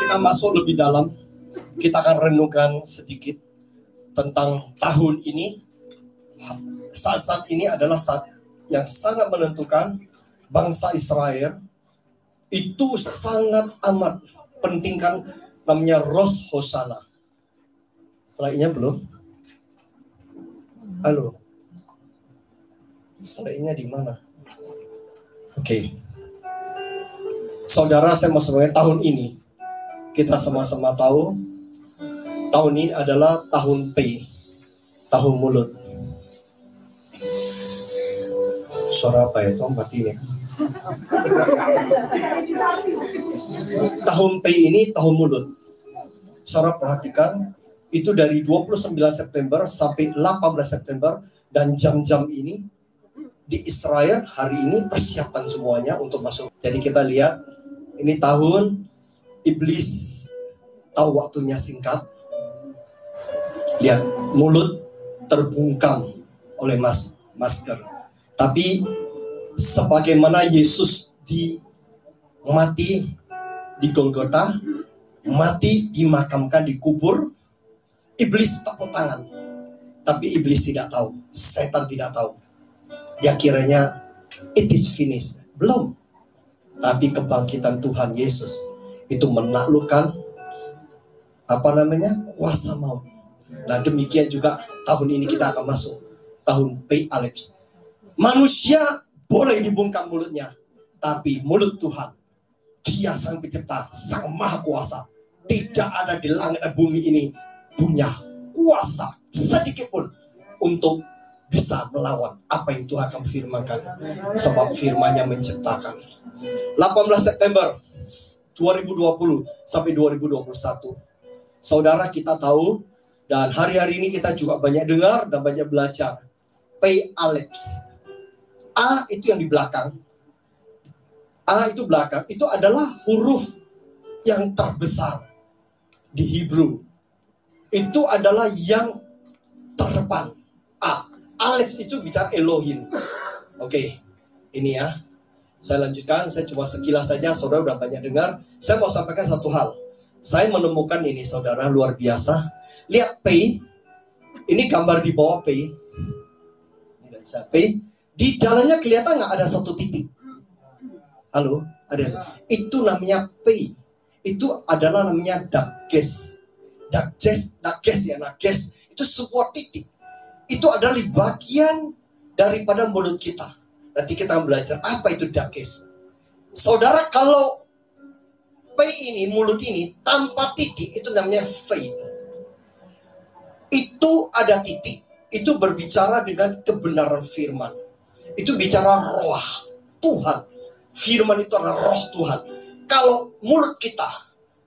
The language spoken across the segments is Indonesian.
kita masuk lebih dalam, kita akan renungkan sedikit tentang tahun ini. Saat-saat ini adalah saat yang sangat menentukan. Bangsa Israel itu sangat amat pentingkan namanya Rosh Hoshana. Slide-nya belum? Halo. Slide-nya di mana? Oke. Saudara, saya mau sampaikan tahun ini kita sama-sama tahu tahun ini adalah tahun P, tahun mulut. Suara apa ya? Mati ya. Tahun P ini tahun mulut. Saudara perhatikan, itu dari 29 September sampai 18 September, dan jam-jam ini di Israel hari ini persiapan semuanya untuk masuk. Jadi kita lihat, ini tahun iblis tahu waktunya singkat. Lihat, mulut terbungkam oleh masker. Tapi sebagaimana Yesus mati di Golgota, mati dimakamkan di kubur, iblis tepuk tangan. Tapi iblis tidak tahu, setan tidak tahu. Dia kiranya it is finished. Belum. Tapi kebangkitan Tuhan Yesus itu menaklukkan kuasa maut. Nah, demikian juga tahun ini kita akan masuk tahun P Aleps. Manusia boleh dibungkam mulutnya, tapi mulut Tuhan, Dia sang pencipta, sang maha kuasa. Tidak ada di langit dan bumi ini punya kuasa sedikit pun untuk bisa melawan apa yang Tuhan akan firmankan. Sebab firman-Nya menciptakan. 18 September 2020 sampai 2021. Saudara, kita tahu, dan hari-hari ini kita juga banyak dengar dan banyak belajar. P Aleps. A itu yang di belakang. A itu belakang. Itu adalah huruf yang terbesar di Hebrew. Itu adalah yang terdepan. A. Aleps itu bicara Elohim. Oke. Ini ya. Saya lanjutkan. Saya cuma sekilas saja. Saudara udah banyak dengar. Saya mau sampaikan satu hal. Saya menemukan ini, saudara, luar biasa. Lihat P. Ini gambar di bawah P. Nggak bisa P. Di dalamnya kelihatan nggak ada satu titik? Halo? Ada. Itu namanya P. Itu adalah namanya Dages. Itu sebuah titik. Itu adalah bagian daripada mulut kita. Nanti kita akan belajar apa itu Dages. Saudara, kalau P ini, mulut ini, tanpa titik, itu namanya faith. Itu ada titik. Itu berbicara dengan kebenaran firman. Itu bicara roh Tuhan. Firman itu adalah roh Tuhan. Kalau mulut kita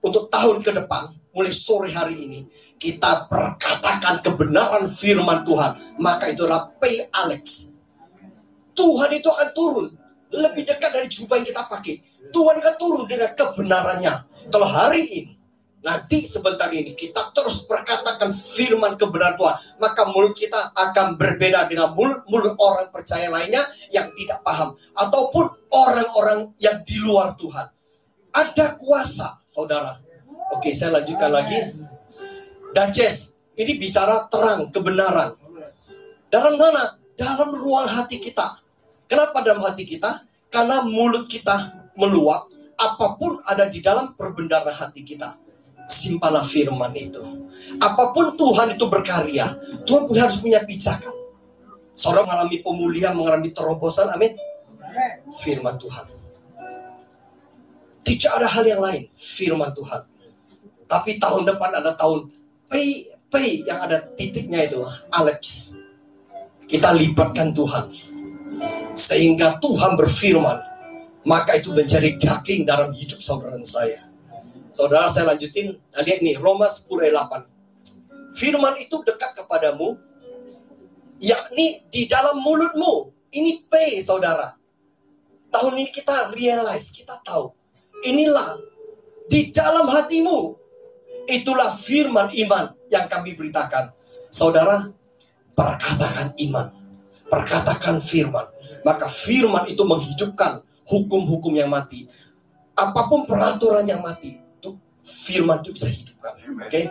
untuk tahun ke depan, mulai sore hari ini, kita perkatakan kebenaran firman Tuhan, maka itu adalah P Alex. Tuhan itu akan turun lebih dekat dari jubah yang kita pakai. Tuhan akan turun dengan kebenarannya. Kalau hari ini, nanti sebentar ini kita terus perkatakan firman kebenaran Tuhan, maka mulut kita akan berbeda dengan mulut orang percaya lainnya yang tidak paham, ataupun orang-orang yang di luar Tuhan. Ada kuasa, saudara. Oke, saya lanjutkan lagi. Dages, ini bicara terang, kebenaran. Dalam mana? Dalam ruang hati kita. Kenapa dalam hati kita? Karena mulut kita meluap, apapun ada di dalam perbendaharaan hati kita. Simpanlah firman itu. Apapun Tuhan itu berkarya, Tuhan harus punya pijakan. Saudara mengalami pemulihan, mengalami terobosan, amin. Firman Tuhan. Tidak ada hal yang lain, firman Tuhan. Tapi tahun depan ada tahun P yang ada titiknya itu, Aleps. Kita libatkan Tuhan. Sehingga Tuhan berfirman, maka itu menjadi daging dalam hidup saudara dan saya. Saudara, saya lanjutin. Nah, lihat ini, Roma 10 ayat 8. Firman itu dekat kepadamu, yakni di dalam mulutmu. Ini P, saudara. Tahun ini kita realize, kita tahu. Inilah di dalam hatimu. Itulah firman iman yang kami beritakan. Saudara, perkatakan iman. Perkatakan firman. Maka firman itu menghidupkan hukum-hukum yang mati. Apapun peraturan yang mati, firman itu bisa hidupkan. Oke?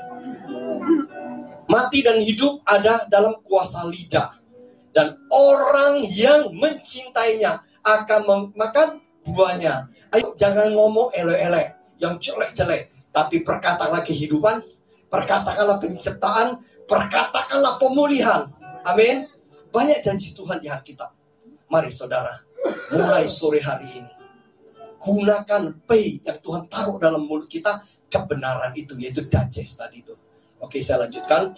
Mati dan hidup ada dalam kuasa lidah. Dan orang yang mencintainya akan memakan buahnya. Ayo jangan ngomong elek-elek, yang jelek-jelek. Tapi perkatakanlah kehidupan, perkatakanlah penciptaan, perkatakanlah pemulihan. Amin. Banyak janji Tuhan di hati kita. Mari saudara, mulai sore hari ini, gunakan P yang Tuhan taruh dalam mulut kita, kebenaran itu, yaitu dajes tadi itu. Oke, saya lanjutkan.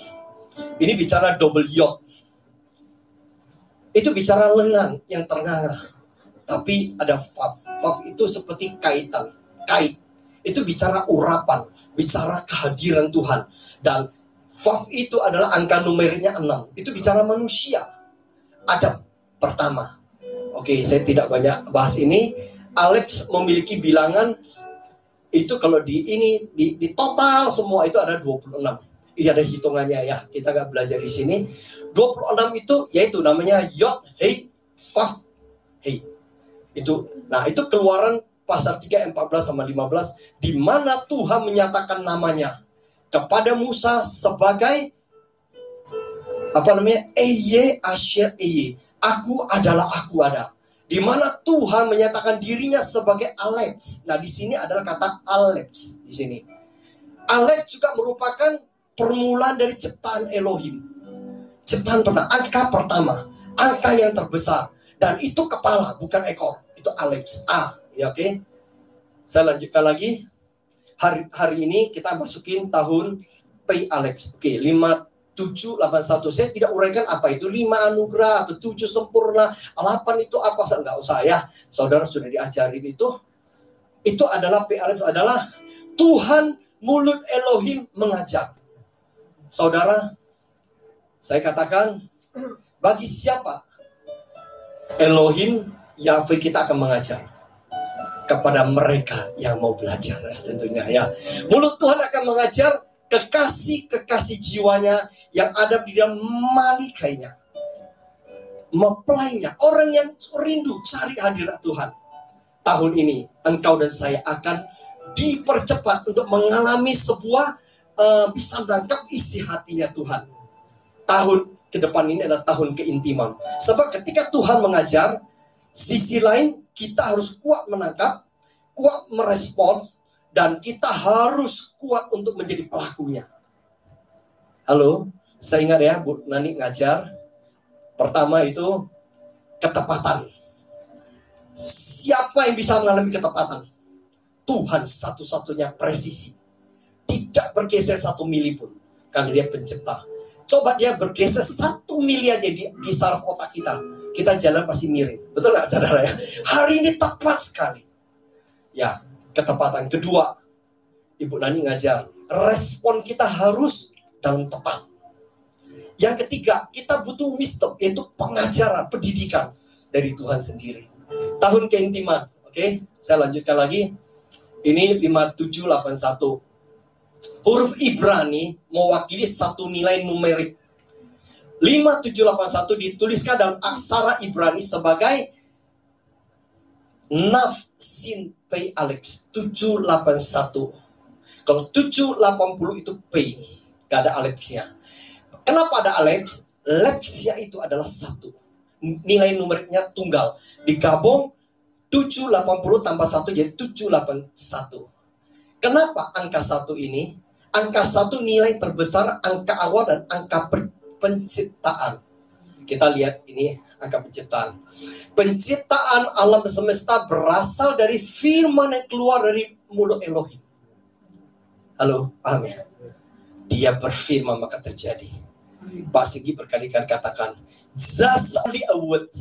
Ini bicara double yod. Itu bicara lengan yang ternganga. Tapi ada fav. Fav itu seperti kaitan, kait. Itu bicara urapan, bicara kehadiran Tuhan. Dan fav itu adalah angka numeriknya 6. Itu bicara manusia. Adam pertama. Oke, saya tidak banyak bahas ini. Alex memiliki bilangan itu kalau di total semua itu ada 26. Iya, ada hitungannya ya. Kita nggak belajar di sini. 26 itu yaitu namanya yod, hei, fav, hei. Itu Keluaran pasal 3, 14 sama 15 di mana Tuhan menyatakan namanya kepada Musa sebagai Eye Asher Eye. Aku adalah aku ada. Di mana Tuhan menyatakan dirinya sebagai Aleps. Nah, di sini adalah kata Aleps di sini. Aleps juga merupakan permulaan dari ciptaan Elohim. Ciptaan angka pertama, angka yang terbesar, dan itu kepala bukan ekor. Itu Aleps A, ya oke. Saya lanjutkan lagi. Hari ini kita masukin tahun P Aleps. Oke, 5781. Saya tidak uraikan apa itu 5 anugerah atau 7 sempurna, 8 itu apa, enggak usah ya. Saudara sudah diajarin itu. Itu adalah P Aleps adalah Tuhan mulut Elohim mengajar. Saudara, saya katakan, bagi siapa Elohim, Yahweh kita akan mengajar? Kepada mereka yang mau belajar ya, tentunya ya. Mulut Tuhan akan mengajar kekasih jiwanya yang ada di dalam malikainya, mempelainya, orang yang rindu cari hadirat Tuhan. Tahun ini engkau dan saya akan dipercepat untuk mengalami sebuah bisa menangkap isi hatinya Tuhan. Tahun ke depan ini adalah tahun keintiman. Sebab ketika Tuhan mengajar, sisi lain kita harus kuat menangkap, kuat merespon, dan kita harus kuat untuk menjadi pelakunya. Halo, saya ingat ya, Bu Nani ngajar. Pertama itu ketepatan. Siapa yang bisa mengalami ketepatan? Tuhan satu-satunya presisi. Tidak bergeser 1 mili pun. Karena dia pencipta. Coba dia bergeser 1 mili aja di saraf otak kita. Kita jalan pasti miring. Betul nggak saudara ya? Hari ini tepat sekali. Ya, ketepatan. Kedua, Ibu Nani ngajar. Respon kita harus dalam tepat. Yang ketiga, kita butuh wisdom. Yaitu pengajaran, pendidikan dari Tuhan sendiri. Tahun keintiman. Oke, saya lanjutkan lagi. Ini 5781. Huruf Ibrani mewakili satu nilai numerik. 5781 dituliskan dalam aksara Ibrani sebagai Naf Sin P Alex 781. Kalau 780 itu P, gak ada Alexnya. Kenapa ada Alex? Lexia itu adalah 1. Nilai numeriknya tunggal. Digabung 780 tambah 1 jadi 781. Kenapa angka 1 ini? Angka 1 nilai terbesar, angka awal dan angka penciptaan. Kita lihat ini angka penciptaan. Penciptaan alam semesta berasal dari firman yang keluar dari mulut Elohim. Halo, paham ya? Dia berfirman maka terjadi. Pak Sigi berkali-kali katakan, just only a word.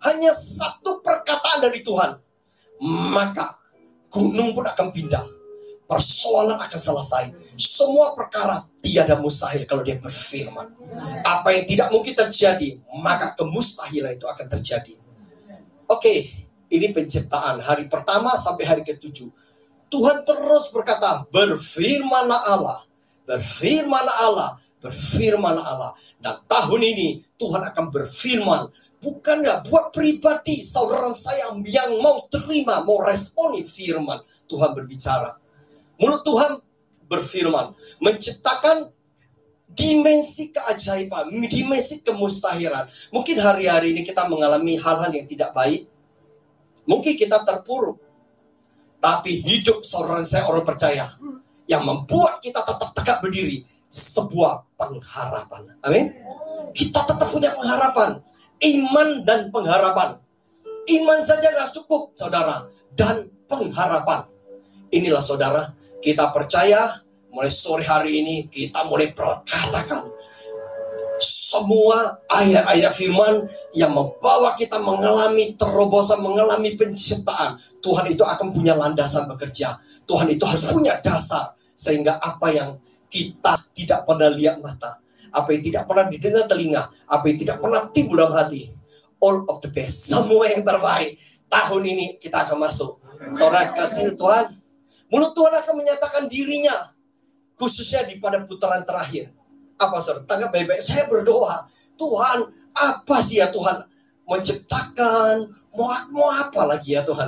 Hanya satu perkataan dari Tuhan, maka gunung pun akan pindah. Persoalan akan selesai. Semua perkara tiada mustahil kalau dia berfirman. Apa yang tidak mungkin terjadi, maka kemustahilan itu akan terjadi. Oke, ini penciptaan hari pertama sampai hari ke-7. Tuhan terus berkata, berfirmanlah Allah, berfirmanlah Allah, berfirmanlah Allah. Dan tahun ini Tuhan akan berfirman. Bukan ya buat pribadi saudara saya yang mau terima, mau responi firman. Tuhan berbicara. Mulut Tuhan berfirman, menciptakan dimensi keajaiban, dimensi kemustahilan. Mungkin hari-hari ini kita mengalami hal-hal yang tidak baik. Mungkin kita terpuruk. Tapi hidup saudara saya orang percaya yang membuat kita tetap tegak berdiri, sebuah pengharapan. Amin. Kita tetap punya pengharapan, iman dan pengharapan. Iman saja gak cukup, saudara, dan pengharapan. Inilah saudara, kita percaya mulai sore hari ini kita mulai katakan semua ayat-ayat firman yang membawa kita mengalami terobosan, mengalami penciptaan. Tuhan itu akan punya landasan bekerja. Tuhan itu harus punya dasar. Sehingga apa yang kita tidak pernah lihat mata, apa yang tidak pernah didengar telinga, apa yang tidak pernah timbul dalam hati, all of the best, semua yang terbaik, tahun ini kita akan masuk. Saudara kasih Tuhan, mulut Tuhan akan menyatakan dirinya, khususnya di pada putaran terakhir. Apa saudara? Tanggap baik-baik. Saya berdoa, Tuhan, apa sih ya Tuhan menciptakan? Mau apa lagi ya Tuhan?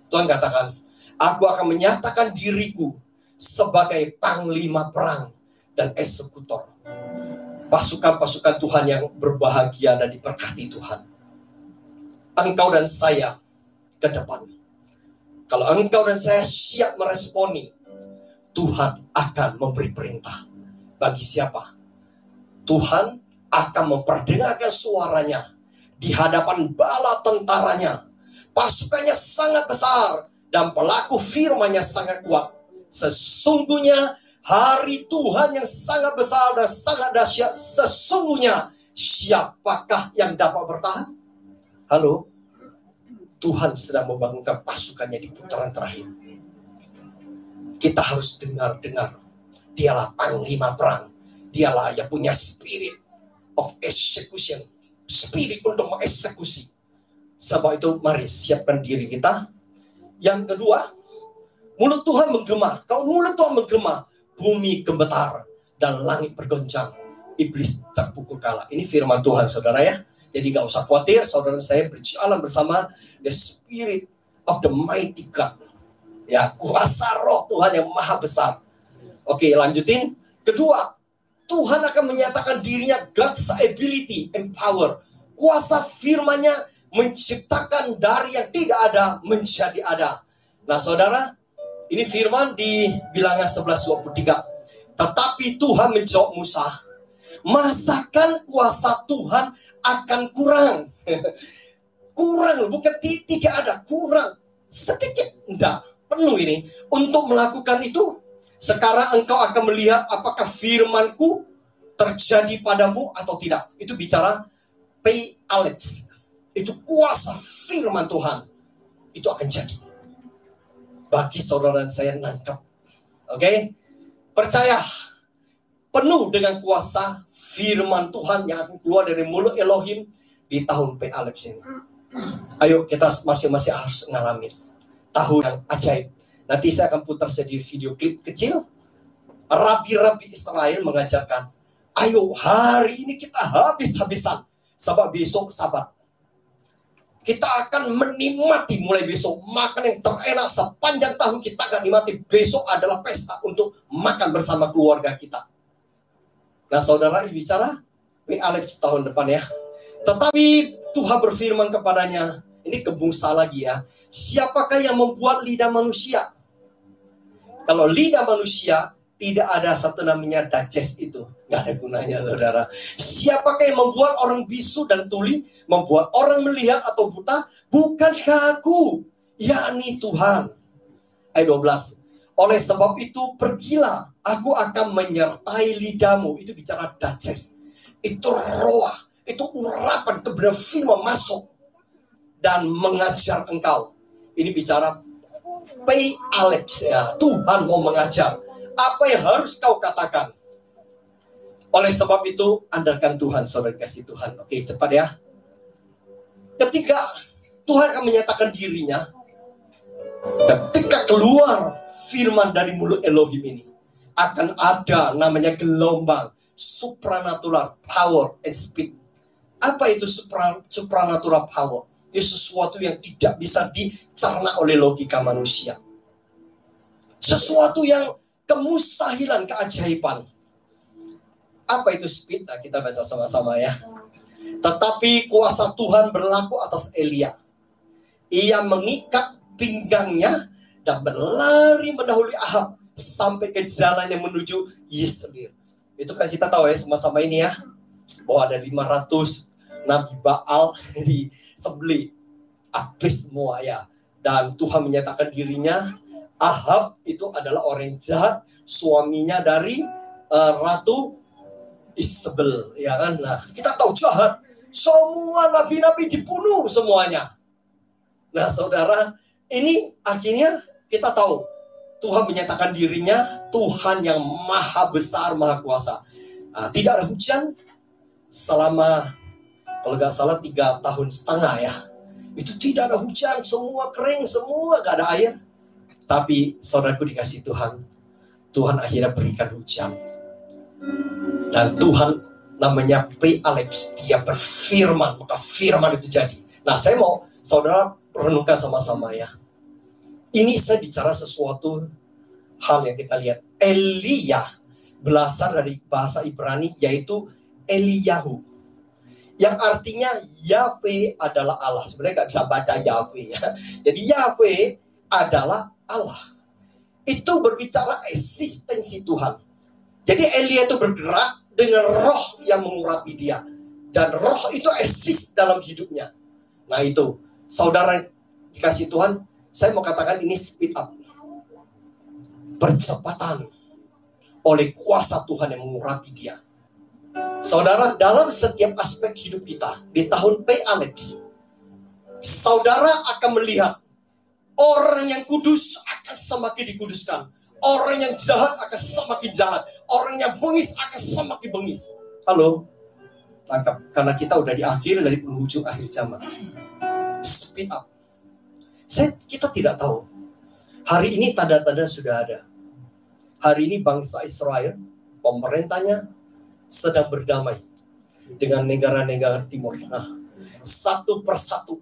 Tuhan katakan, aku akan menyatakan diriku sebagai panglima perang dan eksekutor. Pasukan-pasukan Tuhan yang berbahagia dan diberkati Tuhan. Engkau dan saya ke depan. Kalau engkau dan saya siap meresponi, Tuhan akan memberi perintah. Bagi siapa? Tuhan akan memperdengarkan suaranya di hadapan bala tentaranya. Pasukannya sangat besar dan pelaku firman-Nya sangat kuat. Sesungguhnya hari Tuhan yang sangat besar dan sangat dahsyat. Sesungguhnya siapakah yang dapat bertahan? Halo? Tuhan sedang membangunkan pasukannya di putaran terakhir. Kita harus dengar. Dialah panglima perang. Dialah yang punya spirit of execution. Spirit untuk mengeksekusi. Sebab itu mari siapkan diri kita. Yang kedua, mulut Tuhan menggema. Kalau mulut Tuhan menggema, bumi gemetar dan langit bergoncang. Iblis terpukul kalah. Ini firman Tuhan saudara ya. Jadi gak usah khawatir, saudara saya berjalan bersama the spirit of the mighty God. Ya, kuasa roh Tuhan yang maha besar. Oke, lanjutin. Kedua, Tuhan akan menyatakan dirinya God's ability and power. Kuasa firman-Nya menciptakan dari yang tidak ada menjadi ada. Nah, saudara, ini firman di Bilangan 11:23. Tetapi Tuhan menjawab Musa, masakan kuasa Tuhan akan kurang? Kurang, bukan tidak ada, kurang. Sedikit, enggak. Penuh ini. Untuk melakukan itu, sekarang engkau akan melihat apakah firman-Ku terjadi padamu atau tidak. Itu bicara pay Alex. Itu kuasa firman Tuhan. Itu akan jadi. Bagi saudara dan saya nangkap. Oke? Percaya. Penuh dengan kuasa firman Tuhan yang akan keluar dari mulut Elohim di tahun pay Alex ini. Ayo kita masing-masing harus ngalamin tahun yang ajaib. Nanti saya akan putar sedikit video klip kecil. Rabi-rabi Israel mengajarkan, ayo hari ini kita habis-habisan. Sebab besok Sabat. Kita akan menikmati mulai besok. Makan yang terenak sepanjang tahun kita akan nikmati. Besok adalah pesta untuk makan bersama keluarga kita. Nah saudara bicara, Alex tahun depan ya. Tetapi Tuhan berfirman kepadanya, ini ke Musa lagi ya. Siapakah yang membuat lidah manusia? Kalau lidah manusia tidak ada satu namanya digest itu. Nggak ada gunanya saudara. Siapakah yang membuat orang bisu dan tuli? Membuat orang melihat atau buta? Bukankah aku? Yakni Tuhan. Ayat 12. Oleh sebab itu pergilah. Aku akan menyertai lidahmu. Itu bicara digest. Itu roh. Itu urapan kebenaran firman masuk. Dan mengajar engkau. Ini bicara pay Alex ya. Tuhan mau mengajar. Apa yang harus kau katakan? Oleh sebab itu andalkan Tuhan, saudara kasih Tuhan. Oke, cepat ya. Ketika Tuhan akan menyatakan dirinya, ketika keluar firman dari mulut Elohim ini, akan ada namanya gelombang supranatural power and speed. Apa itu supranatural power? Itu sesuatu yang tidak bisa dicerna oleh logika manusia. Sesuatu yang kemustahilan, keajaiban. Apa itu speed? Nah, kita baca sama-sama ya. Tetapi kuasa Tuhan berlaku atas Elia. Ia mengikat pinggangnya dan berlari mendahului Ahab sampai ke jalan yang menuju Yezreel. Itu kan kita tahu ya sama-sama ini ya, bahwa ada 500 Nabi Baal disembelih, habis semua ya. Dan Tuhan menyatakan dirinya, Ahab itu adalah orang yang jahat, suaminya dari Ratu Isabel, ya kan? Nah, kita tahu jahat. Semua nabi-nabi dibunuh semuanya. Nah, saudara, ini akhirnya kita tahu Tuhan menyatakan dirinya Tuhan yang maha besar, maha kuasa. Nah, tidak ada hujan selama, kalau nggak salah 3,5 tahun ya. Itu tidak ada hujan, semua kering, semua nggak ada air. Tapi saudaraku dikasih Tuhan, Tuhan akhirnya berikan hujan. Dan Tuhan namanya P-Alex, dia berfirman, maka firman itu jadi. Nah, saya mau saudara renungkan sama-sama ya. Ini saya bicara sesuatu hal yang kita lihat. Elia berasal dari bahasa Ibrani yaitu Eliyahu, yang artinya Yahweh adalah Allah. Sebenarnya nggak bisa baca Yahweh ya. Jadi Yahweh adalah Allah. Itu berbicara eksistensi Tuhan. Jadi Elia itu bergerak dengan roh yang mengurapi dia. Dan roh itu eksis dalam hidupnya. Nah itu, saudara dikasih Tuhan, saya mau katakan ini speed up. Percepatan oleh kuasa Tuhan yang mengurapi dia. Saudara, dalam setiap aspek hidup kita, di tahun P-Alex, saudara akan melihat orang yang kudus akan semakin dikuduskan. Orang yang jahat akan semakin jahat. Orang yang bengis akan semakin bengis. Halo? Tangkap. Karena kita udah di akhir dari penghujung akhir zaman. Speed up. Kita tidak tahu. Hari ini tanda-tanda sudah ada. Hari ini bangsa Israel, pemerintahnya sedang berdamai dengan negara-negara timur. Nah, satu persatu.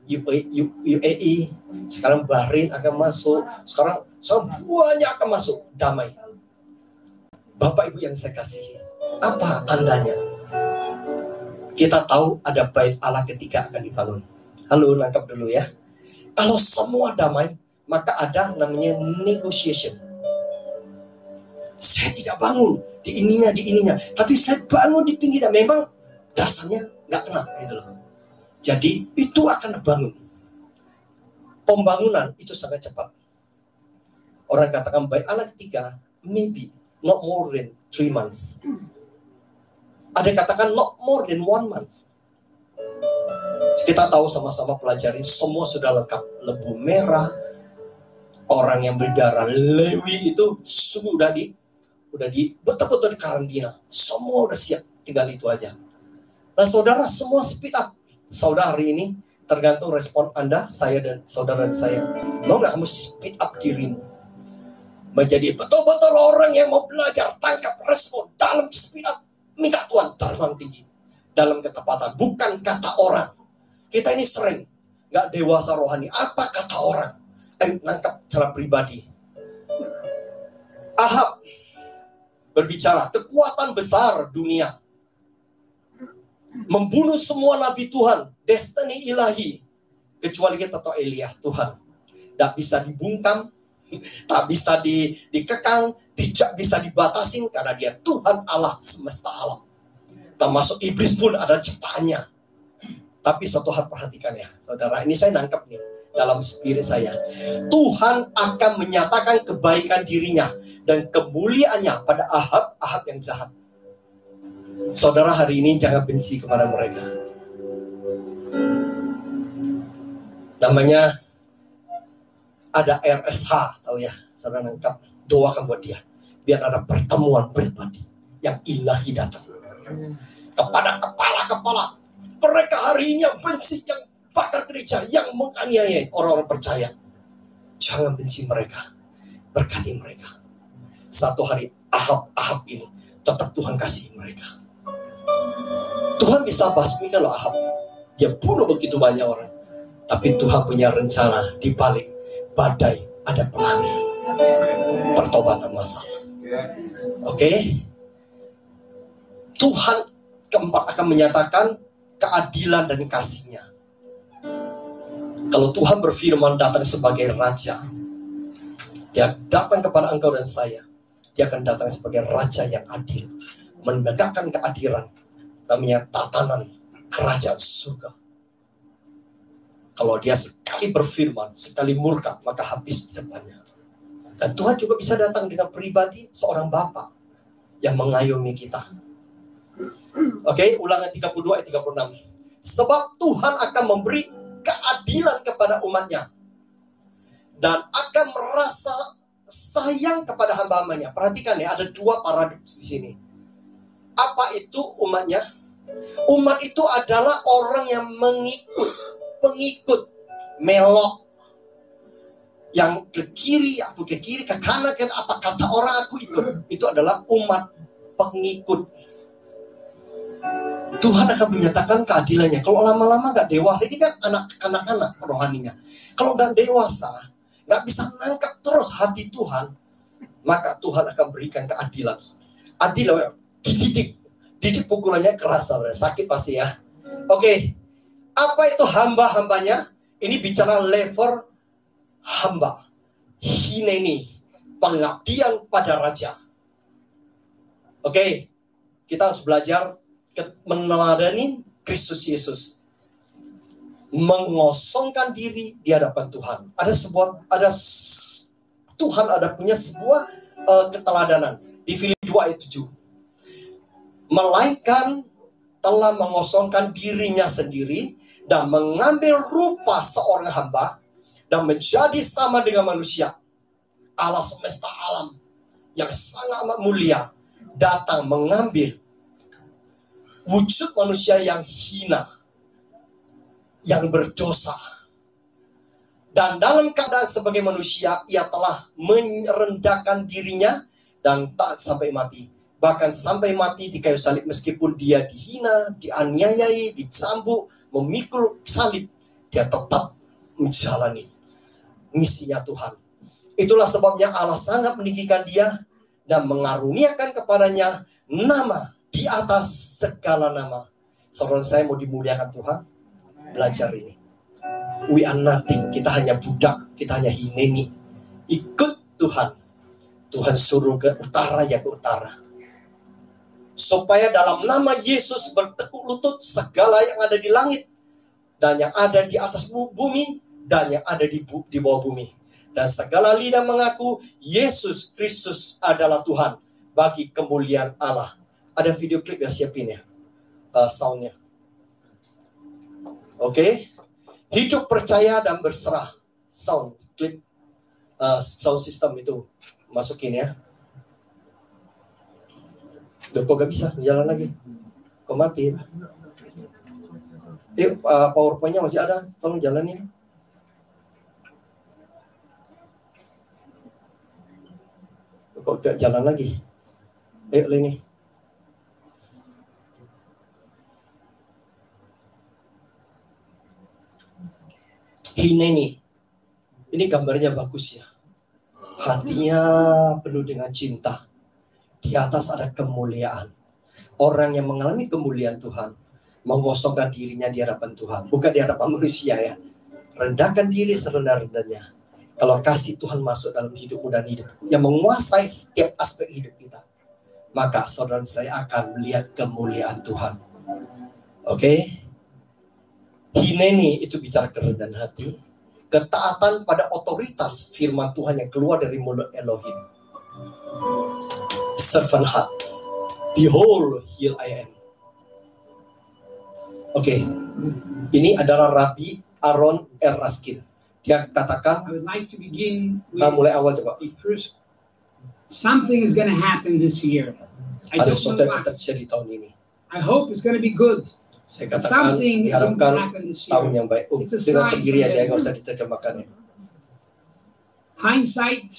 UAE, sekarang Bahrain akan masuk, sekarang semuanya akan masuk, damai. Bapak Ibu yang saya kasih, apa tandanya? Kita tahu ada bait Allah ketiga akan dibangun. Halo, nangkap dulu ya. Kalau semua damai, maka ada namanya negotiation. Saya tidak bangun di ininya, tapi saya bangun di pinggirnya. Memang dasarnya nggak kena gitu loh. Jadi itu akan dibangun. Pembangunan itu sangat cepat. Orang katakan baik Allah ketiga, maybe not more than 3 months. Ada yang katakan not more than 1 month. Kita tahu sama-sama pelajari, semua sudah lengkap. Lembu merah, orang yang berdarah Lewi itu sudah di betul-betul di karantina. Semua udah siap, tinggal itu aja. Nah saudara, semua speed up. Saudara hari ini tergantung respon Anda, saya dan saudara dan saya. Mau nggak kamu speed up dirimu menjadi betul-betul orang yang mau belajar, tangkap respon dalam speed up, minta Tuhan terbang tinggi dalam ketepatan, bukan kata orang. Kita ini sering nggak dewasa rohani. Apa kata orang? Ayo nangkap cara pribadi. Ahab berbicara kekuatan besar dunia, membunuh semua nabi Tuhan, destiny ilahi, kecuali kita tahu Elia, Tuhan tidak bisa dibungkam, tak bisa dikekang, tidak bisa dibatasin karena dia Tuhan Allah semesta alam. Termasuk iblis pun ada ciptaannya. Tapi satu hal perhatikan ya, saudara, ini saya nangkap nih dalam spirit saya. Tuhan akan menyatakan kebaikan dirinya dan kemuliaannya pada Ahab yang jahat. Saudara hari ini jangan benci kepada mereka. Namanya ada RSH, tahu ya, saudara nangkap. Doakan buat dia, biar ada pertemuan pribadi yang ilahi datang kepada kepala-kepala. Mereka hari ini yang benci, yang bakar gereja, yang menganiaya orang-orang percaya. Jangan benci mereka, berkati mereka. Satu hari Ahab ini tetap Tuhan kasih mereka. Tuhan bisa basmikan loh Ahab. Dia bunuh begitu banyak orang. Tapi Tuhan punya rencana di balik badai ada pelangi. pertobatan masalah. Oke? Tuhan keempat akan menyatakan keadilan dan kasih-Nya. Kalau Tuhan berfirman datang sebagai Raja, Dia datang kepada engkau dan saya. Dia akan datang sebagai Raja yang adil, menegakkan keadilan, namanya tatanan kerajaan surga. Kalau Dia sekali berfirman, sekali murka, maka habis di depannya. Dan Tuhan juga bisa datang dengan pribadi seorang Bapa yang mengayomi kita. Oke, Ulangan 32 ayat 36. Sebab Tuhan akan memberi keadilan kepada umatnya dan akan merasa sayang kepada hamba-hambanya. Perhatikan ya, ada dua paradoks di sini. Apa itu umatnya? Umat itu adalah orang yang pengikut, melok. Yang ke kiri, aku ke kiri, ke kanan, apa kata orang aku ikut. Itu adalah umat pengikut. Tuhan akan menyatakan keadilannya. Kalau lama-lama gak dewasa, ini kan anak-anak rohaninya. Kalau gak dewasa, gak bisa menangkap terus hati Tuhan, maka Tuhan akan berikan keadilan. Adil, didik pukulannya keras, sakit pasti ya. Oke, apa itu hamba-hambanya? Ini bicara level hamba. Hineni, pengabdian pada Raja. Oke, kita harus belajar meneladani Kristus Yesus, mengosongkan diri di hadapan Tuhan. Tuhan punya sebuah keteladanan di Filipi 2 ayat 7. Melainkan telah mengosongkan dirinya sendiri dan mengambil rupa seorang hamba dan menjadi sama dengan manusia. Allah semesta alam yang sangat amat mulia datang mengambil wujud manusia yang hina, yang berdosa. Dan dalam keadaan sebagai manusia, ia telah merendahkan dirinya dan taat sampai mati. Bahkan sampai mati di kayu salib, meskipun dia dihina, dianiayai, dicambuk, memikul salib, dia tetap menjalani misinya Tuhan. Itulah sebabnya Allah sangat meninggikan dia dan mengaruniakan kepadanya nama di atas segala nama. Saudara saya mau dimuliakan Tuhan, belajar ini. We are nothing, kita hanya budak, kita hanya hineni. Ikut Tuhan. Tuhan suruh ke utara ya ke utara. Supaya dalam nama Yesus bertekuk lutut segala yang ada di langit dan yang ada di atas bumi dan yang ada di bawah bumi. Dan segala lidah mengaku Yesus Kristus adalah Tuhan bagi kemuliaan Allah. Ada video klip ya, siapin ya soundnya. Oke. Hidup percaya dan berserah. Sound klip, sound system itu masukin ya. Duh, kok gak bisa jalan lagi? Kok mati? Yuk, PowerPoint-nya masih ada, tolong jalanin. Kok gak jalan lagi? Ayo ini. Hineni. Ini gambarnya bagus ya. Hatinya penuh dengan cinta. Di atas ada kemuliaan. Orang yang mengalami kemuliaan Tuhan mengosongkan dirinya di hadapan Tuhan, bukan di hadapan manusia ya. Rendahkan diri serendah-rendahnya. Kalau kasih Tuhan masuk dalam hidupmu dan hidupku, yang menguasai setiap aspek hidup kita, maka saudara saya akan melihat kemuliaan Tuhan. Oke? Hineni itu bicara kerendahan hati, ketaatan pada otoritas firman Tuhan yang keluar dari mulut Elohim. Servant heart. Behold, here I am. Oke. Ini adalah Rabbi Aaron Eraskin. Dia katakan, I would like to begin with mulai awal coba. First, something is going to happen this year. I Ada don't sesuatu know yang what. terjadi tahun ini. I hope it's going to be good. Saya katakan diharapkan tahun yang baik. Dengan sendiri aja, nggak usah diterjemahkan. Hindsight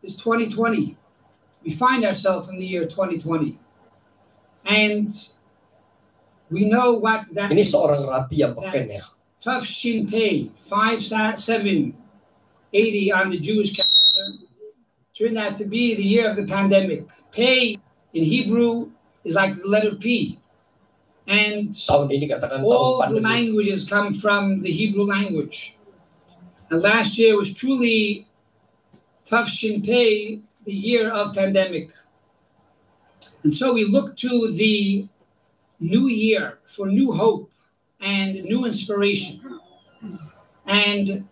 is 2020. We find ourselves in the year 2020, and we know what that. Ini seorang rabi yang beken ya. Tough Shin Pei 5780 on the Jewish calendar turned out to be the year of the pandemic. Pei in Hebrew is like the letter P. And Tahun ini katakan tahun all the pandemi. languages come from the Hebrew language. And last year was truly Tafshin Pei, the year of pandemic. And so we look to the new year for new hope and new inspiration, and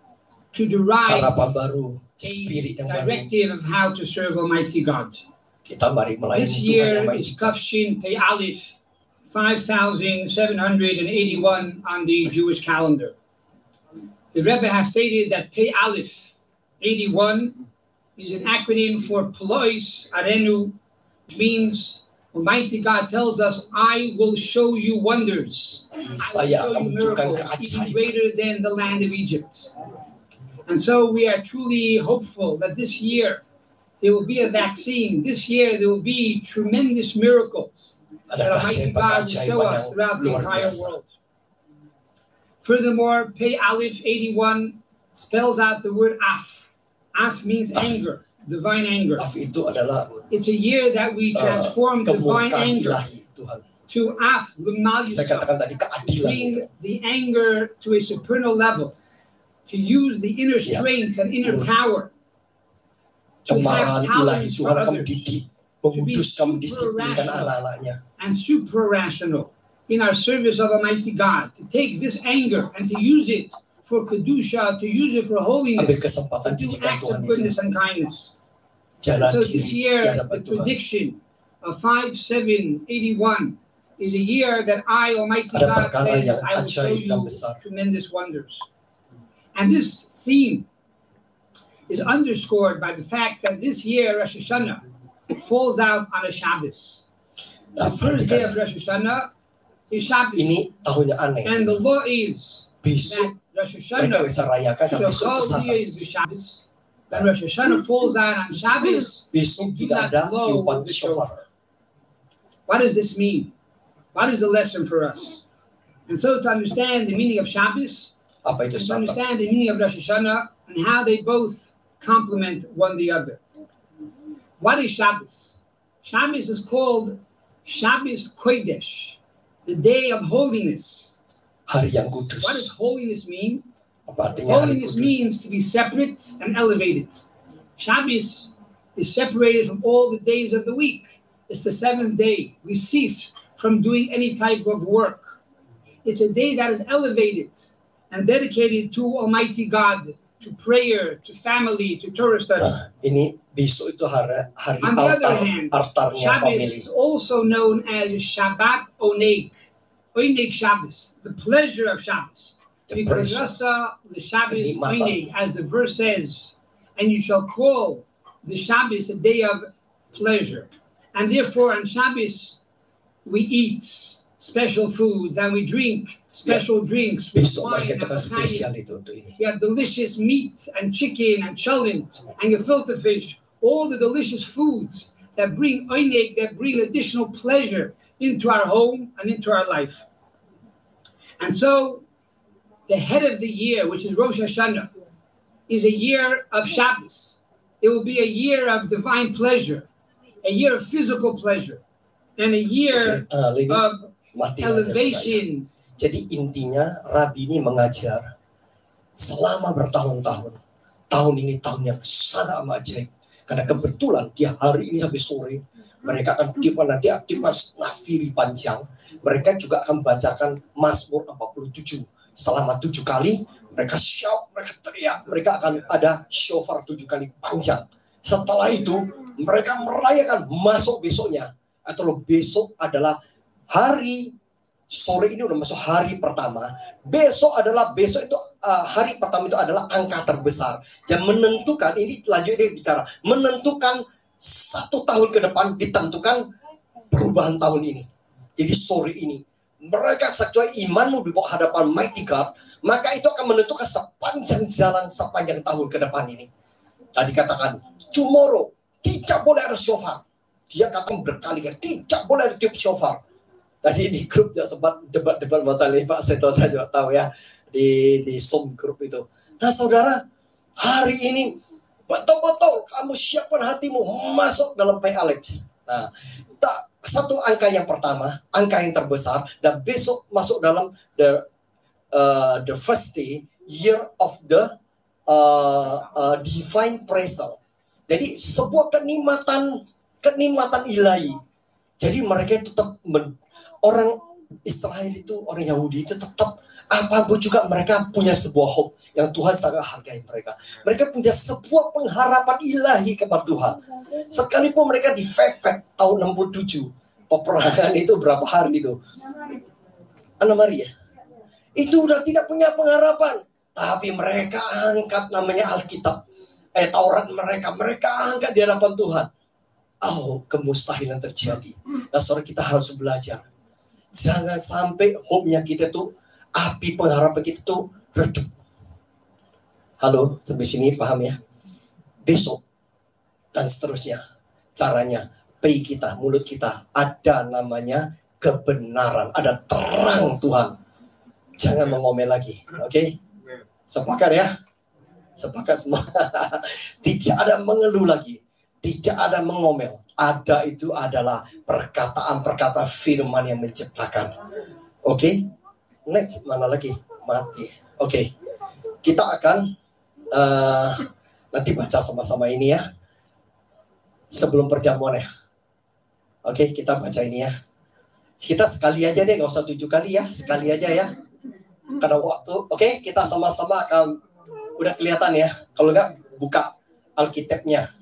to derive Harapan baru, a spirit yang baru. directive of how to serve Almighty God. Kita mari melayani This Tuhan year yang baik. is Tafshin Pei Aleph, 5,781 on the Jewish calendar. The Rebbe has stated that Pei Aleph 81 is an acronym for Plois Arenu, which means Almighty God tells us, I will show you wonders. I will Saya show akan you menunjukkan miracles even keajaiban. greater than the land of Egypt. And so we are truly hopeful that this year there will be a vaccine. This year there will be tremendous miracles that Ada Almighty God will show keajaiban us yang throughout the luar entire biasa. world. Furthermore, Pei Aleph 81 spells out the word Af. Af means Af. anger, divine anger. Af itu adalah It's a year that we transform divine kemurkaan anger ilahi Tuhan. to Af, Lumal Saya Yisrael. katakan tadi keadilan Bring itu. the anger to a supernal level, to use the inner Yeah. strength and inner power to Kemarahan have ilahi talents Tuhan for akan others mendidik, menguduskan, mendisiplinkan super-rational. anak-anaknya. and supra-rational in our service of Almighty God, to take this anger and to use it for Kedusha, to use it for Ambil holiness, kesempatan to do didikan acts Tuhan of goodness ini. and kindness. Jalan So diri this di year, hadapan the Tuhan. prediction of 5781 is a year that I, Almighty Ada God, perkara says, yang I will show ajaib dan you besar. tremendous wonders. And this theme is underscored by the fact that this year, Rosh Hashanah, falls out on a Shabbos. The Nah, first day perhatikan. of Rosh Hashanah is Shabbos. Ini tahunnya aneh. And the law is Besok that Rosh mereka Hashanah bisa rayakan dan besok shall itu call the days Sabat. b'Shabbos. When Rosh Hashanah falls out on Shabbos, Besok do tidak not ada blow tiupan the shofar. shofar. What does this mean? What is the lesson for us? And so to understand the meaning of Shabbos, Apa itu and to Sabat? understand the meaning of Rosh Hashanah, and how they both complement one the other. What is Shabbos? Shabbos is called Shabbos Kodesh, the day of holiness. Hari yang What does kudus. holiness mean? Apa artinya hari Holiness kudus? means to be separate and elevated. Shabbos is separated from all the days of the week. It's the seventh day. We cease from doing any type of work. It's a day that is elevated and dedicated to Almighty God, to prayer, to family, to Torah study. Nah, ini besok itu hari On the other hand, altarnya Shabbos family. is also known as Shabbat Oneg, Oneg Shabbos, the pleasure of Shabbos. The Because pleasure. Rasa the Shabbos Kenikmatan. Oneg, as the verse says, and you shall call the Shabbos a day of pleasure. And therefore on Shabbos we eat special foods and we drink special drinks with Besok wine mereka and itu spesial wine. itu untuk ini. We have delicious meat and chicken and cholent and gefilte fish, all the delicious foods that bring oineg, that bring additional pleasure into our home and into our life. And so the head of the year, which is Rosh Hashanah, is a year of Shabbos. It will be a year of divine pleasure, a year of physical pleasure, and a year Lady, of mati aja sudah. elevation. Jadi intinya Rabi ini mengajar selama bertahun-tahun. Tahun ini tahun yang sangat amat ajaib. Karena kebetulan di hari ini sampai sore mereka akan tiupan nanti aktivitas nafiri panjang. Mereka juga akan bacakan Mazmur 47 selama 7 kali. Mereka shout, mereka teriak, mereka akan ada shofar 7 kali panjang. Setelah itu mereka merayakan masuk besoknya. Atau besok adalah hari sore ini udah masuk hari pertama. Besok itu hari pertama itu adalah angka terbesar. Dan menentukan, ini lanjut dia bicara, menentukan 1 tahun ke depan, ditentukan perubahan tahun ini. Jadi sore ini mereka sesuai imanmu di bawah hadapan Mighty God, maka itu akan menentukan sepanjang jalan, sepanjang tahun ke depan ini. Tadi katakan tomorrow tidak boleh ada shofar. Dia katakan berkali-kali tidak boleh ada tiup shofar. Tadi di grup juga sempat debat-debat masalah ini, Pak Seto, saya juga tahu ya, di Zoom grup itu. Nah saudara, hari ini Betul-betul kamu siapkan hatimu masuk dalam Pay Alex. Nah, satu angka yang pertama, angka yang terbesar, dan besok masuk dalam the first day, year of the divine appraisal. Jadi sebuah kenikmatan ilahi. Jadi mereka itu tetap orang Israel itu, orang Yahudi itu tetap apapun juga mereka punya sebuah hope yang Tuhan sangat hargai mereka. Mereka punya sebuah pengharapan ilahi kepada Tuhan. Sekalipun mereka difefet tahun 67, peperangan itu berapa hari itu? 6 hari ya. Itu udah tidak punya pengharapan. Tapi mereka angkat namanya Alkitab. Taurat mereka angkat di hadapan Tuhan. Oh, kemustahilan terjadi. Nah, saudara, kita harus belajar. Jangan sampai hope-nya kita tuh, api pengharapan kita tuh redup. Halo, sampai sini paham ya? Besok dan seterusnya, caranya, pay kita, mulut kita, ada namanya kebenaran, ada terang Tuhan. Jangan mengomel lagi, oke? Sepakat ya? Sepakat semua. Tidak ada mengeluh lagi. Tidak ada mengomel. Ada itu adalah perkataan-perkataan firman yang menciptakan. Oke? Next, mana lagi? Mati. Oke. Kita akan nanti baca sama-sama ini ya. Sebelum perjamuan ya. Oke, kita baca ini ya. Kita sekali aja deh, gak usah 7 kali ya. Sekali aja ya. Karena waktu. Oke, kita sama-sama akan, udah kelihatan ya. Kalau enggak, buka Alkitabnya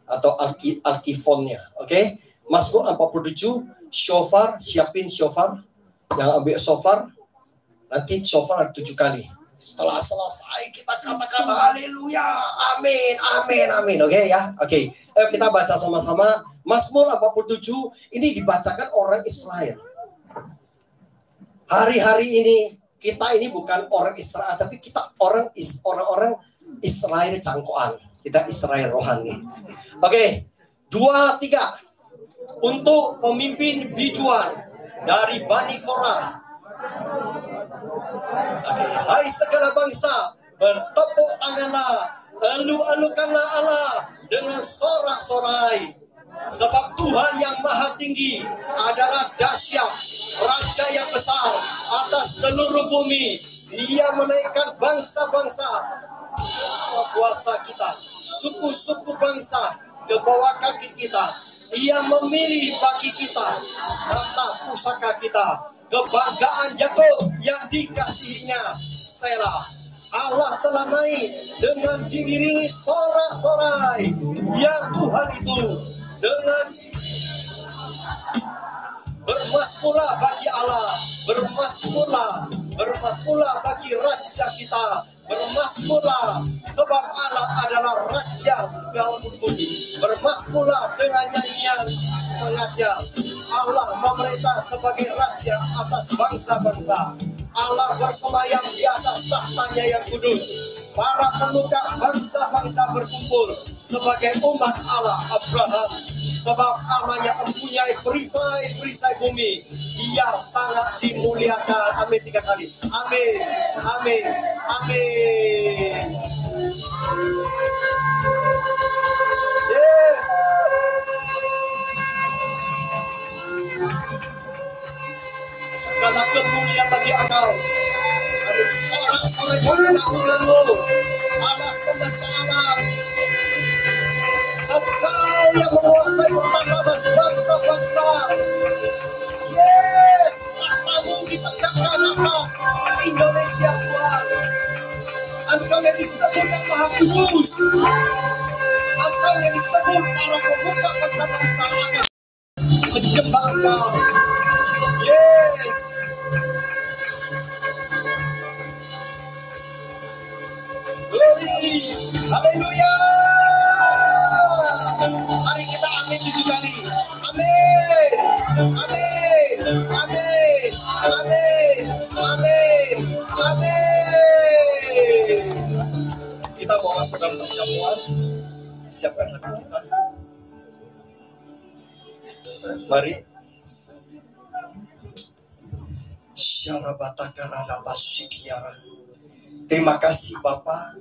atau Alkifonnya. Oke, Mazmur 47, shofar, siapin shofar. Yang ambil shofar, nanti shofar 7 kali. Setelah selesai kita katakan haleluya, amin, amin, amin. Oke ya, oke. Ayo kita baca sama-sama Mazmur 47. Ini dibacakan orang Israel. Hari-hari ini kita ini bukan orang Israel, tapi kita orang-orang Israel cangkoan. Kita Israel rohani. Oke, 2, 3. Untuk pemimpin bijuan dari Bani Korah. Oke, hai segala bangsa, bertepuk tanganlah, elu-elukanlah Allah dengan sorak-sorai. Sebab Tuhan yang maha tinggi adalah dahsyat, Raja yang besar atas seluruh bumi. Dia menaikkan bangsa-bangsa kuasa kita, suku-suku bangsa ke bawah kaki kita. Ia memilih bagi kita mata pusaka kita, kebanggaan Yakub yang dikasihinya. Selah. Allah telah naik dengan diiringi sorak-sorai. Ya Tuhan itu dengan bermasmurlah bagi Allah, bermasmurlah bagi Raja kita, bermasmurlah sebab Allah adalah Raja segala bumi. Bermasmurlah dengan nyanyian mengajar. Allah memerintah sebagai Raja atas bangsa-bangsa. Allah bersemayam di atas tahtanya yang kudus. Para pemuka bangsa-bangsa berkumpul sebagai umat Allah Abraham. Sebab Allah yang mempunyai perisai-perisai bumi, Dia sangat dimuliakan. Amin 3 kali. Amin, amin, amin. Yes. Segala kemuliaan bagi Engkau. Amin. Sorak-sorai kemuliaan-Mu, Allah semesta alam. Engkau yang menguasai bertata atas bangsa-bangsa. Yes, tahtamu ditegakkan atas Indonesia, Tuhan. Engkau yang disebut yang Maha Kudus. Engkau yang disebut para pemuka bangsa-bangsa atas menyembah Engkau. Yes. Glory. Haleluya. Mari kita amin 7 kali. Amin. Amin. Amin. Amin. Amin. Amin. Kita mau masuk dalam perjamuan. Siapkan hati kita. Mari. Terima kasih Bapak.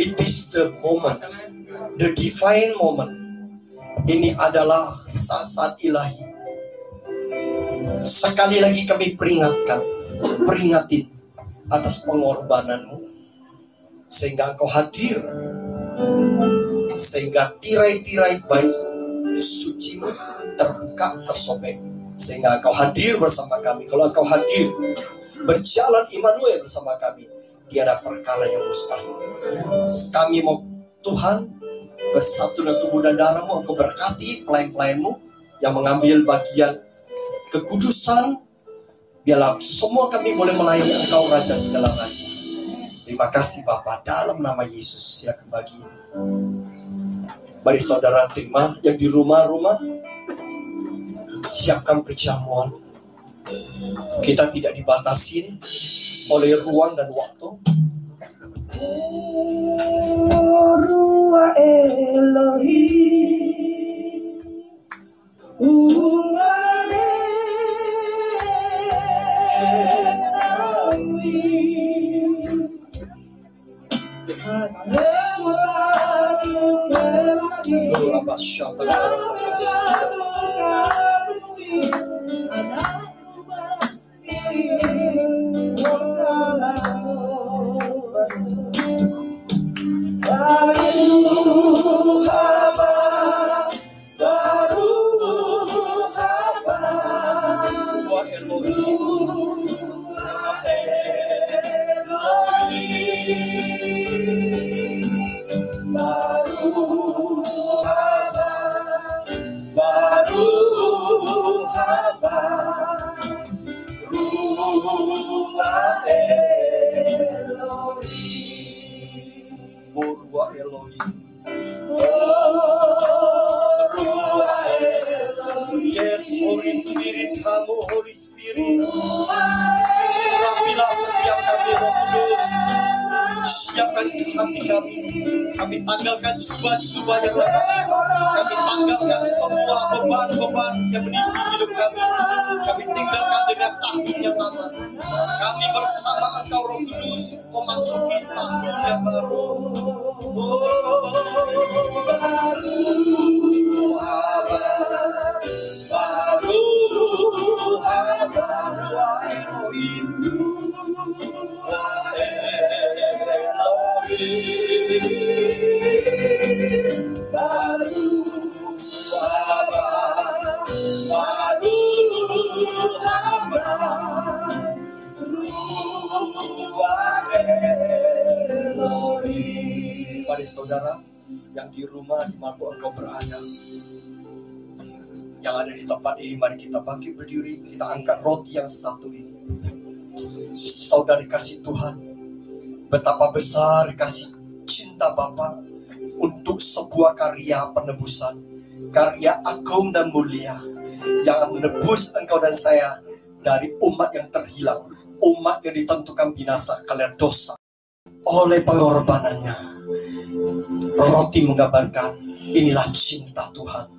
It is the moment, the divine moment. Ini adalah saat ilahi. Sekali lagi kami peringatin atas pengorbananmu, sehingga engkau hadir, sehingga tirai-tirai baik sucimu terbuka, tersobek, sehingga engkau hadir bersama kami. Kalau engkau hadir, berjalan Immanuel bersama kami, tiada perkara yang mustahil. Kami mau Tuhan bersatu dengan tubuh dan darahmu. Engkau berkati pelayan-pelayanmu yang mengambil bagian kekudusan. Biarlah semua kami boleh melayani Engkau, Raja segala raja. Terima kasih Bapa, dalam nama Yesus. Silakan bagi. Mari saudara terima yang di rumah-rumah. Siapkan perjamuan. Kita tidak dibatasi oleh ruang dan waktu. Rua Elohim, Yes, Holy Spirit, kamu Holy Spirit, rapilah setiap kami, Roh Kudus. Siapkan hati kami. Kami tanggalkan jubah-jubah yang lama. Kami tanggalkan semua beban-beban yang meniti hidup kami. Kami tinggalkan dengan tanggung yang lama. Kami bersama Engkau, Roh Kudus, memasuki tahun yang baru. Mari saudara yang di rumah, dimanapun engkau berada, yang ada di tempat ini, mari kita bangkit berdiri, kita angkat roti yang satu ini. Saudari kasih Tuhan, betapa besar kasih cinta Bapa untuk sebuah karya penebusan, karya agung dan mulia yang menebus engkau dan saya dari umat yang terhilang, umat yang ditentukan binasa karena dosa. Oleh pengorbanannya, roti menggambarkan inilah cinta Tuhan,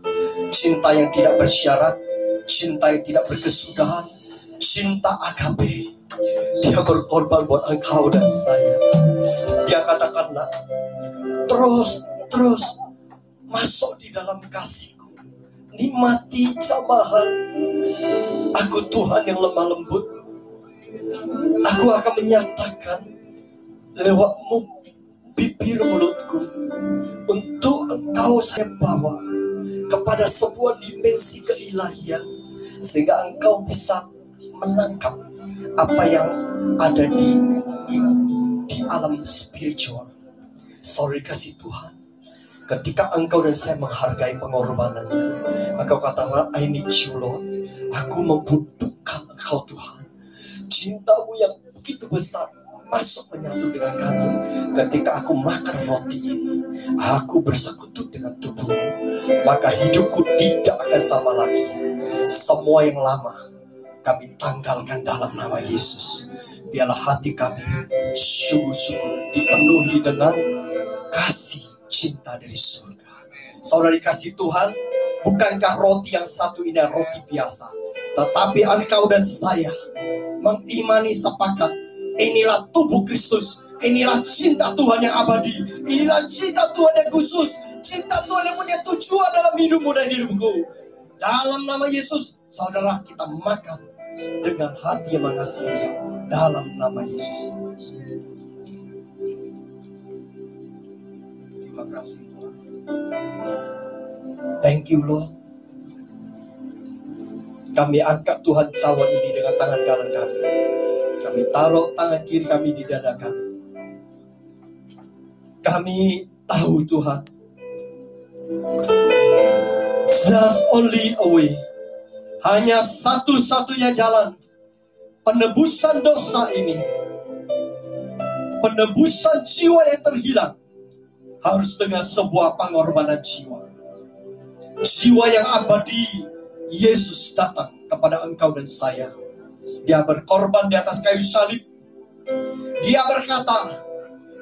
cinta yang tidak bersyarat, cinta yang tidak berkesudahan, cinta agape. Dia berkorban buat engkau dan saya. Dia katakanlah, terus masuk di dalam kasihku, nikmati jamahan. Aku Tuhan yang lemah lembut. Aku akan menyatakan lewat bibir mulutku, untuk engkau saya bawa kepada sebuah dimensi keilahian, sehingga engkau bisa menangkap apa yang ada di alam spiritual. Sorry kasih Tuhan, ketika engkau dan saya menghargai pengorbanannya, engkau katakan, I need you Lord. Aku membutuhkan engkau Tuhan. Cintamu yang begitu besar masuk menyatu dengan kami. Ketika aku makan roti ini, aku bersekutu dengan tubuhmu, maka hidupku tidak akan sama lagi. Semua yang lama kami tanggalkan dalam nama Yesus. Biarlah hati kami sungguh-sungguh dipenuhi dengan kasih cinta dari surga. Saudara dikasih Tuhan, bukankah roti yang satu ini roti biasa, tetapi engkau dan saya mengimani sepakat, inilah tubuh Kristus Inilah cinta Tuhan yang abadi. Inilah cinta Tuhan yang khusus. Cinta Tuhan yang punya tujuan dalam hidupmu dan hidupku. Dalam nama Yesus, saudara, kita makan dengan hati yang mengasihi Dia. Dalam nama Yesus. Terima kasih Tuhan. Thank you Lord. Kami angkat Tuhan cawan ini dengan tangan kanan kami. Kami taruh tangan kiri kami di dada kami. Kami tahu Tuhan, just only a way, hanya satu-satunya jalan penebusan dosa ini, penebusan jiwa yang terhilang, harus dengan sebuah pengorbanan jiwa. Jiwa yang abadi. Yesus datang kepada engkau dan saya. Dia berkorban di atas kayu salib. Dia berkata,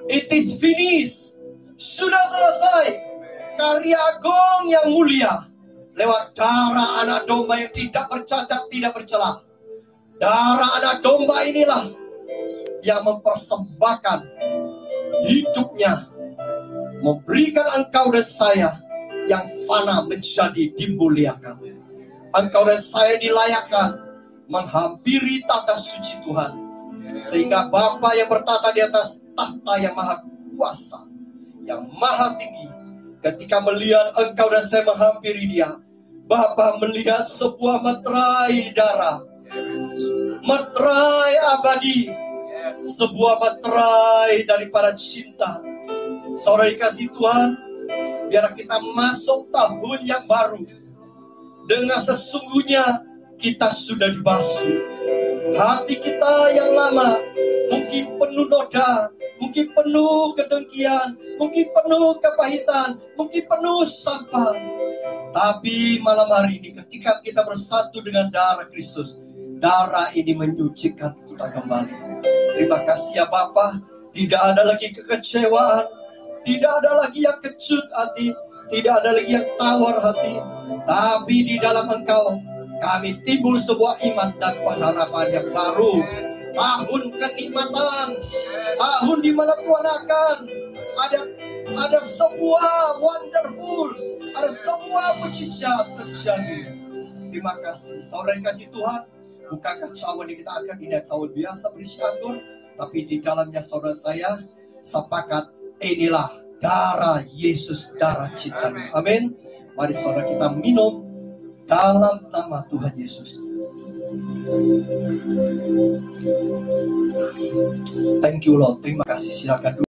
"It is finished." Sudah selesai. Karya agung yang mulia lewat darah anak domba yang tidak bercacat, tidak bercela. Darah anak domba inilah yang mempersembahkan hidupnya, memberikan engkau dan saya yang fana menjadi dimuliakan. Engkau dan saya dilayakkan menghampiri tata suci Tuhan, sehingga Bapa yang bertata di atas tahta yang maha kuasa, yang maha tinggi, ketika melihat engkau dan saya menghampiri Dia, Bapa melihat sebuah meterai darah, meterai abadi, sebuah meterai daripada cinta. Saudara dikasih Tuhan, biar kita masuk tahun yang baru dengan sesungguhnya kita sudah dibasuh. Hati kita yang lama mungkin penuh noda, mungkin penuh kedengkian, mungkin penuh kepahitan, mungkin penuh sampah. Tapi malam hari ini ketika kita bersatu dengan darah Kristus, darah ini menyucikan kita kembali. Terima kasih ya Bapa. Tidak ada lagi kekecewaan, tidak ada lagi yang kecut hati, tidak ada lagi yang tawar hati. Tapi di dalam Engkau kami timbul sebuah iman dan pengharapan yang baru. Tahun kenikmatan, tahun di mana Tuhan akan ada sebuah wonderful, ada sebuah mujizat terjadi. Terima kasih. Saudara yang kasih Tuhan, bukankah cawan yang kita akan tidak cawan biasa berisi anggur, tapi di dalamnya saudara saya sepakat, inilah darah Yesus, darah cintanya. Amin. Mari saudara kita minum dalam nama Tuhan Yesus. Thank you Lord. Terima kasih. Silakan dulu.